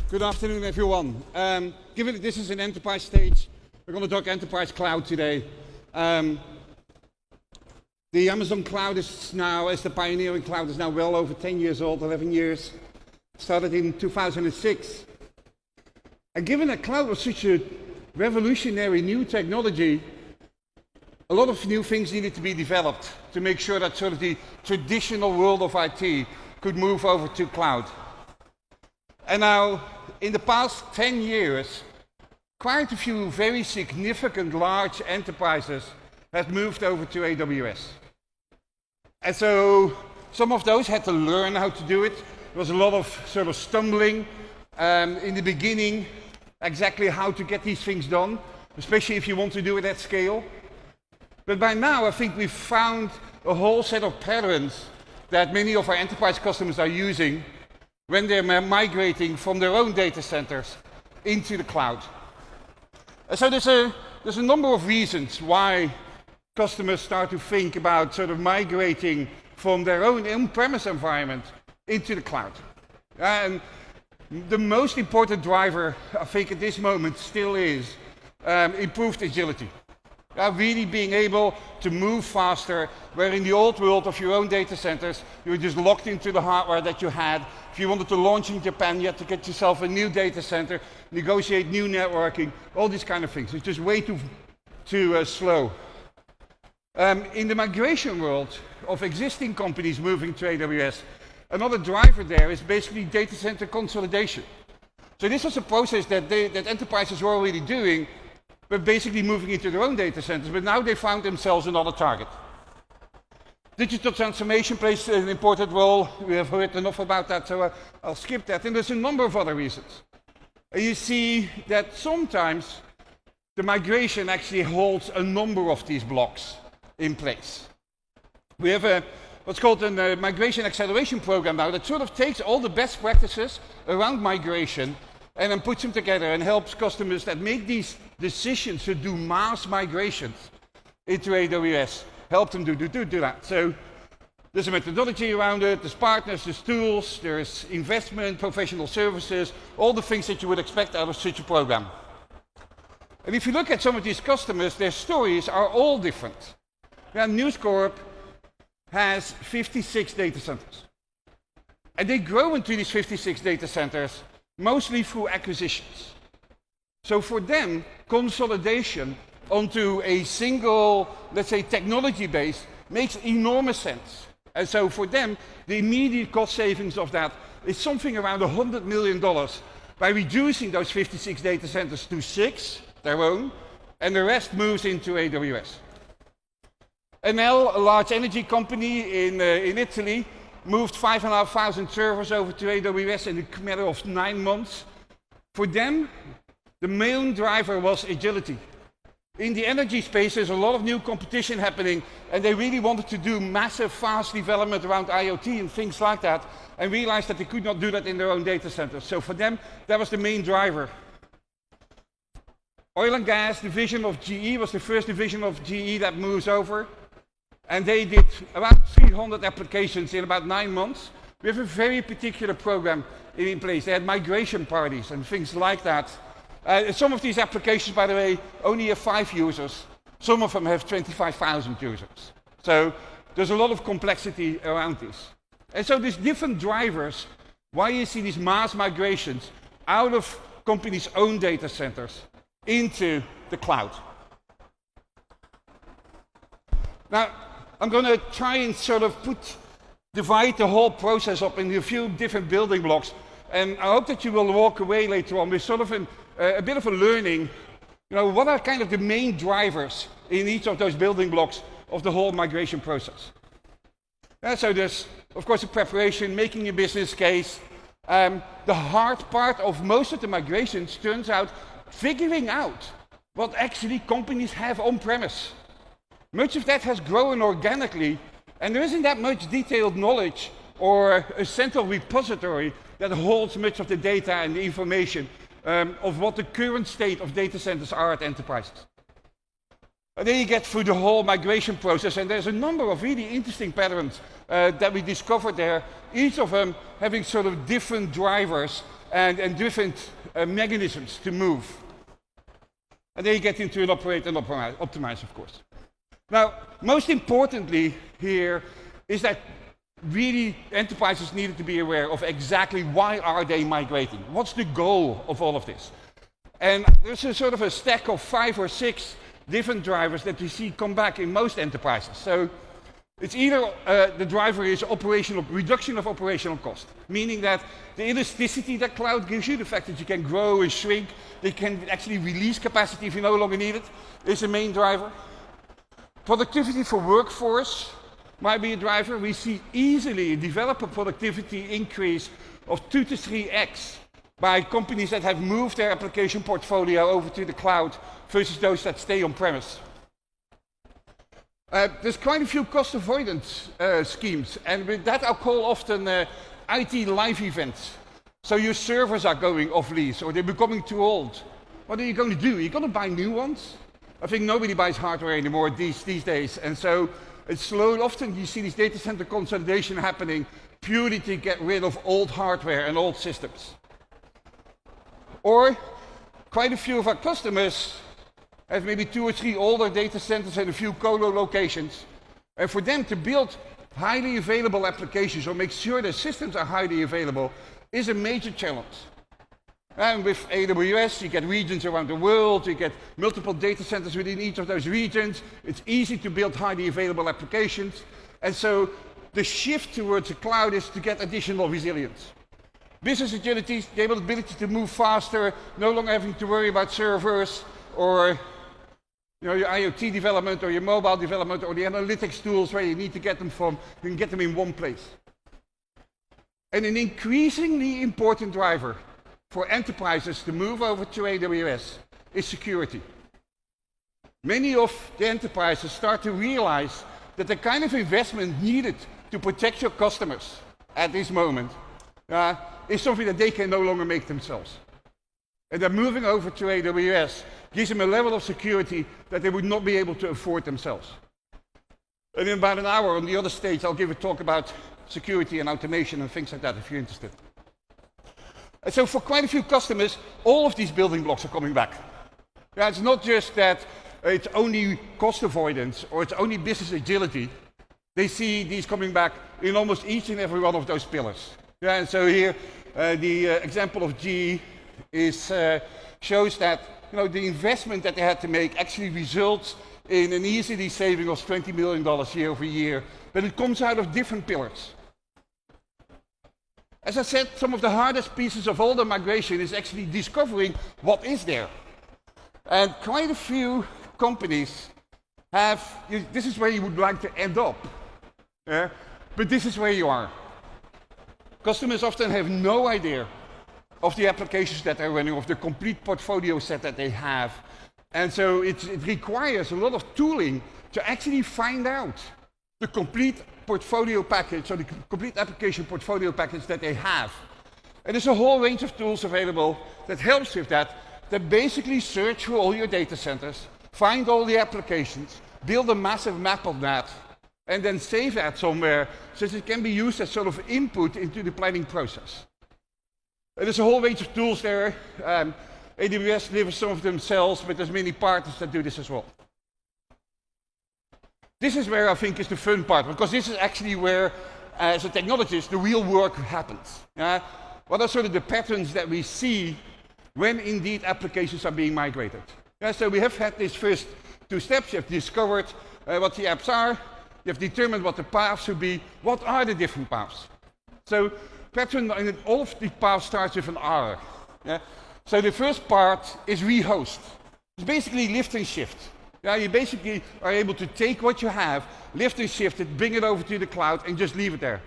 Good afternoon, everyone. Given that this is an enterprise stage, we're going to talk enterprise cloud today. The Amazon cloud is now, as the pioneering cloud, is now well over 10 years old, 11 years. Started in 2006. And given that cloud was such a revolutionary new technology, a lot of new things needed to be developed to make sure that sort of the traditional world of IT could move over to cloud. And now, in the past 10 years, quite a few very significant large enterprises have moved over to AWS. And so, some of those had to learn how to do it. There was a lot of sort of stumbling in the beginning, exactly how to get these things done, especially if you want to do it at scale. But by now, I think we've found a whole set of patterns that many of our enterprise customers are using when they're migrating from their own data centers into the cloud. And so there's a number of reasons why customers start to think about sort of migrating from their own on-premise environment into the cloud. And the most important driver, I think, at this moment still is improved agility. Really being able to move faster, where in the old world of your own data centers, you were just locked into the hardware that you had. If you wanted to launch in Japan, you had to get yourself a new data center, negotiate new networking, all these kind of things. It's just way too slow. In the migration world of existing companies moving to AWS, another driver there is basically data center consolidation. So this was a process that enterprises were already doing, but basically moving into their own data centers, but now they found themselves another target. Digital transformation plays an important role. We have heard enough about that, so I'll skip that. And there's a number of other reasons. And you see that sometimes the migration actually holds a number of these blocks in place. We have what's called a migration acceleration program now that sort of takes all the best practices around migration and then puts them together and helps customers that make these decisions to do mass migrations into AWS, help them do that. So there's a methodology around it, there's partners, there's tools, there's investment, professional services, all the things that you would expect out of such a program. And if you look at some of these customers, their stories are all different. Now, News Corp has 56 data centers. And they grow into these 56 data centers mostly through acquisitions. So for them, consolidation onto a single, let's say, technology base makes enormous sense. And so for them, the immediate cost savings of that is something around $100 million by reducing those 56 data centers to 6, their own, and the rest moves into AWS. Enel, a large energy company in Italy, moved 5,500 servers over to AWS in a matter of 9 months. For them, the main driver was agility. In the energy space, there's a lot of new competition happening, and they really wanted to do massive, fast development around IoT and things like that, and realized that they could not do that in their own data centers. So for them, that was the main driver. Oil and gas division of GE was the first division of GE that moves over. And they did about 300 applications in about 9 months. We have a very particular program in place. They had migration parties and things like that. Some of these applications, by the way, only have 5 users. Some of them have 25,000 users. So there's a lot of complexity around this. And so there's different drivers why you see these mass migrations out of companies' own data centers into the cloud. Now, I'm going to try and sort of divide the whole process up into a few different building blocks. And I hope that you will walk away later on with sort of a bit of a learning. You know, what are kind of the main drivers in each of those building blocks of the whole migration process? So there's, of course, the preparation, making a business case. The hard part of most of the migrations turns out figuring out what actually companies have on-premise. Much of that has grown organically, and there isn't that much detailed knowledge or a central repository that holds much of the data and the information of what the current state of data centers are at enterprises. And then you get through the whole migration process, and there's a number of really interesting patterns that we discovered there, each of them having sort of different drivers and different mechanisms to move. And then you get into an operate and optimize, of course. Now, most importantly here is that really enterprises needed to be aware of exactly why are they migrating. What's the goal of all of this? And there's a sort of a stack of 5 or 6 different drivers that we see come back in most enterprises. So it's either the driver is reduction of operational cost, meaning that the elasticity that cloud gives you, the fact that you can grow and shrink, they can actually release capacity if you no longer need it, is the main driver. Productivity for workforce might be a driver. We see easily a developer productivity increase of 2 to 3x by companies that have moved their application portfolio over to the cloud versus those that stay on-premise. There's quite a few cost avoidance schemes, and with that I'll call often IT live events. So your servers are going off lease or they're becoming too old. What are you going to do? You're going to buy new ones? I think nobody buys hardware anymore these days, and so it's slow. Often you see these data center consolidation happening purely to get rid of old hardware and old systems. Or quite a few of our customers have maybe 2 or 3 older data centers and a few colo locations, and for them to build highly available applications or make sure their systems are highly available is a major challenge. And with AWS, you get regions around the world, you get multiple data centers within each of those regions. It's easy to build highly available applications. And so the shift towards the cloud is to get additional resilience. Business agility, the ability to move faster, no longer having to worry about servers or your IoT development or your mobile development or the analytics tools where you need to get them from, you can get them in one place. And an increasingly important driver for enterprises to move over to AWS is security. Many of the enterprises start to realize that the kind of investment needed to protect your customers at this moment is something that they can no longer make themselves. And that moving over to AWS gives them a level of security that they would not be able to afford themselves. And in about an hour on the other stage, I'll give a talk about security and automation and things like that if you're interested. And so for quite a few customers, all of these building blocks are coming back. It's not just that it's only cost avoidance or it's only business agility. They see these coming back in almost each and every one of those pillars. And so here, the example of GE shows that the investment that they had to make actually results in an easily saving of $20 million year over year, but it comes out of different pillars. As I said, some of the hardest pieces of all the migration is actually discovering what is there. And quite a few companies this is where you would like to end up, but this is where you are. Customers often have no idea of the applications that they're running, of the complete portfolio set that they have. And so it requires a lot of tooling to actually find out the complete portfolio package, or the complete application portfolio package that they have. And there's a whole range of tools available that helps with that basically search through all your data centers, find all the applications, build a massive map of that, and then save that somewhere so that it can be used as sort of input into the planning process. And there's a whole range of tools there. AWS delivers some of themselves, but there's many partners that do this as well. This is where I think is the fun part, because this is actually where, as a technologist, the real work happens. What are sort of the patterns that we see when indeed applications are being migrated? So we have had these first 2 steps. You have discovered what the apps are. You have determined what the paths should be. What are the different paths? So pattern in all of the paths starts with an R. So the first part is rehost. It's basically lift and shift. You basically are able to take what you have, lift and shift it, bring it over to the cloud, and just leave it there.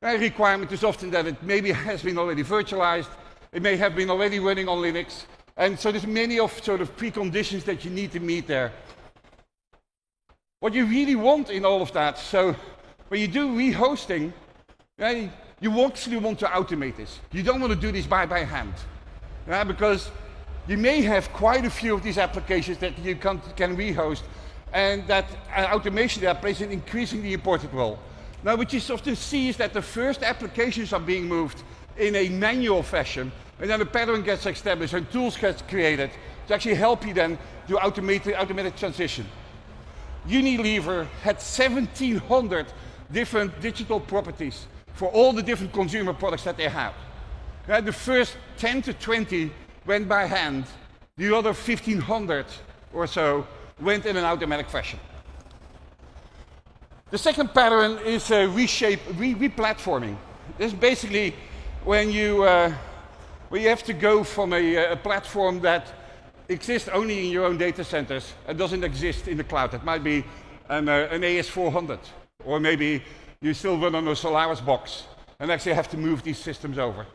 The requirement is often that it maybe has been already virtualized, it may have been already running on Linux, and so there's many of sort of preconditions that you need to meet there. What you really want in all of that, so when you do rehosting, you actually want to automate this. You don't want to do this by hand, because you may have quite a few of these applications that you can rehost, and that automation there plays an increasingly important role. Now, what you often see is that the first applications are being moved in a manual fashion, And then a pattern gets established and tools get created to actually help you then do automated transition. Unilever had 1,700 different digital properties for all the different consumer products that they have. The first 10 to 20 went by hand. The other 1,500 or so went in an automatic fashion. The second pattern is replatforming. This is basically when you have to go from a platform that exists only in your own data centers and doesn't exist in the cloud. It might be an AS400, or maybe you still run on a Solaris box and actually have to move these systems over.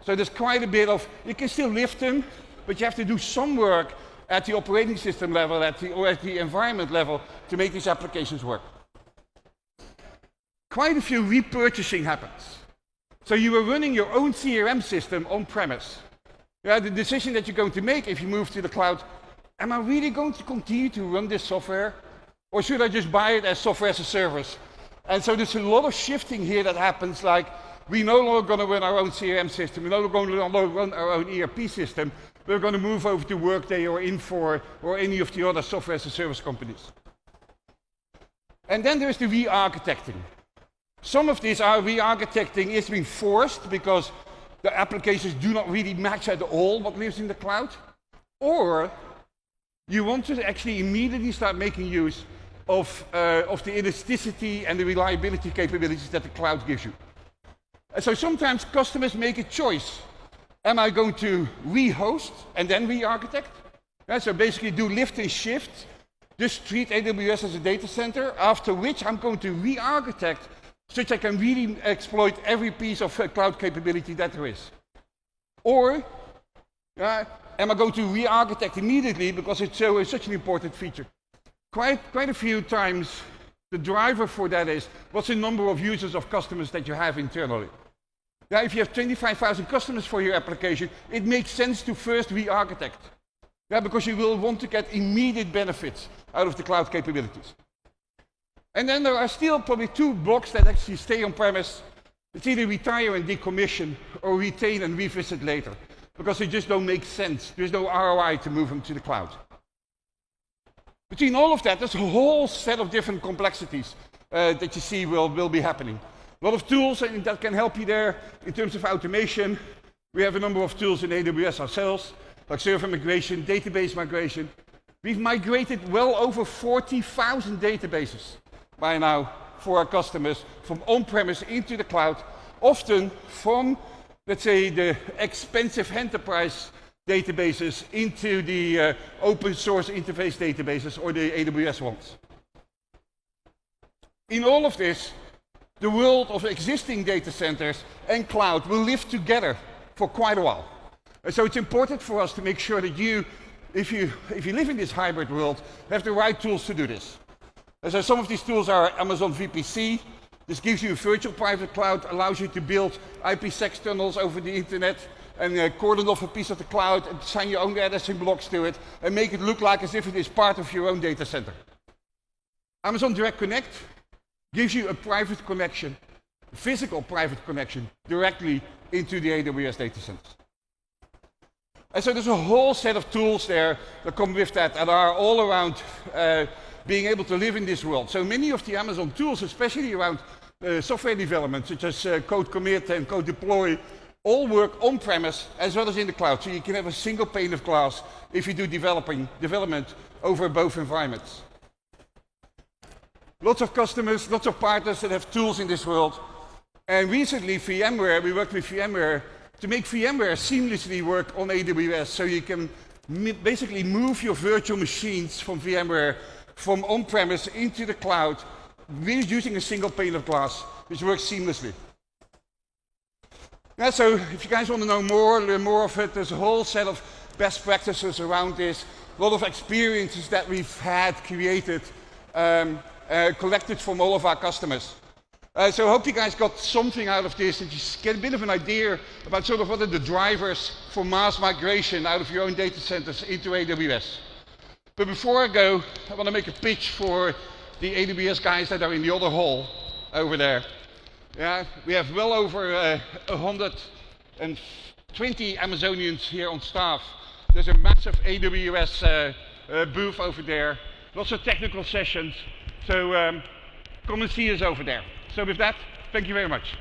So there's quite a bit of, you can still lift them, but you have to do some work at the operating system level, or at the environment level to make these applications work. Quite a few repurchasing happens. So you were running your own CRM system on-premise. The decision that you're going to make if you move to the cloud, am I really going to continue to run this software? Or should I just buy it as software as a service? And so there's a lot of shifting here that happens, like we're no longer going to run our own CRM system, we're no longer going to run our own ERP system, we're going to move over to Workday or Infor or any of the other software as a service companies. And then there's the re-architecting. Some of these are re-architecting is being forced because the applications do not really match at all what lives in the cloud. Or you want to actually immediately start making use of the elasticity and the reliability capabilities that the cloud gives you. And so sometimes customers make a choice. Am I going to re-host and then re-architect? So basically do lift and shift, just treat AWS as a data center, after which I'm going to re-architect so that I can really exploit every piece of cloud capability that there is. Or am I going to re-architect immediately because it's such an important feature? Quite a few times the driver for that is what's the number of users of customers that you have internally. If you have 25,000 customers for your application, it makes sense to first re-architect. Because you will want to get immediate benefits out of the cloud capabilities. And then there are still probably two blocks that actually stay on-premise. It's either retire and decommission, or retain and revisit later, because they just don't make sense. There's no ROI to move them to the cloud. Between all of that, there's a whole set of different complexities that you see will be happening. A lot of tools that can help you there in terms of automation. We have a number of tools in AWS ourselves, like server migration, database migration. We've migrated well over 40,000 databases by now for our customers from on-premise into the cloud, often from, let's say, the expensive enterprise databases into the open source interface databases or the AWS ones. In all of this, the world of existing data centers and cloud will live together for quite a while. And so it's important for us to make sure that you, if you live in this hybrid world, have the right tools to do this. And so some of these tools are Amazon VPC. This gives you a virtual private cloud, allows you to build IPsec tunnels over the internet and cordon off a piece of the cloud and assign your own addressing blocks to it and make it look like as if it is part of your own data center. Amazon Direct Connect gives you a private connection, a physical private connection, directly into the AWS data centers. And so there's a whole set of tools there that come with that and are all around being able to live in this world. So many of the Amazon tools, especially around software development, such as code commit and code deploy, all work on-premise as well as in the cloud. So you can have a single pane of glass if you do development over both environments. Lots of customers, lots of partners that have tools in this world. And recently, VMware, we worked with VMware to make VMware seamlessly work on AWS, so you can basically move your virtual machines from VMware from on-premise into the cloud, really using a single pane of glass, which works seamlessly. So if you guys want to know more, learn more of it, there's a whole set of best practices around this, a lot of experiences that we've had created, collected from all of our customers. So I hope you guys got something out of this, and you get a bit of an idea about sort of what are the drivers for mass migration out of your own data centers into AWS. But before I go, I want to make a pitch for the AWS guys that are in the other hall over there. We have well over 150 20 Amazonians here on staff. There's a massive AWS booth over there. Lots of technical sessions. So come and see us over there. So with that, thank you very much.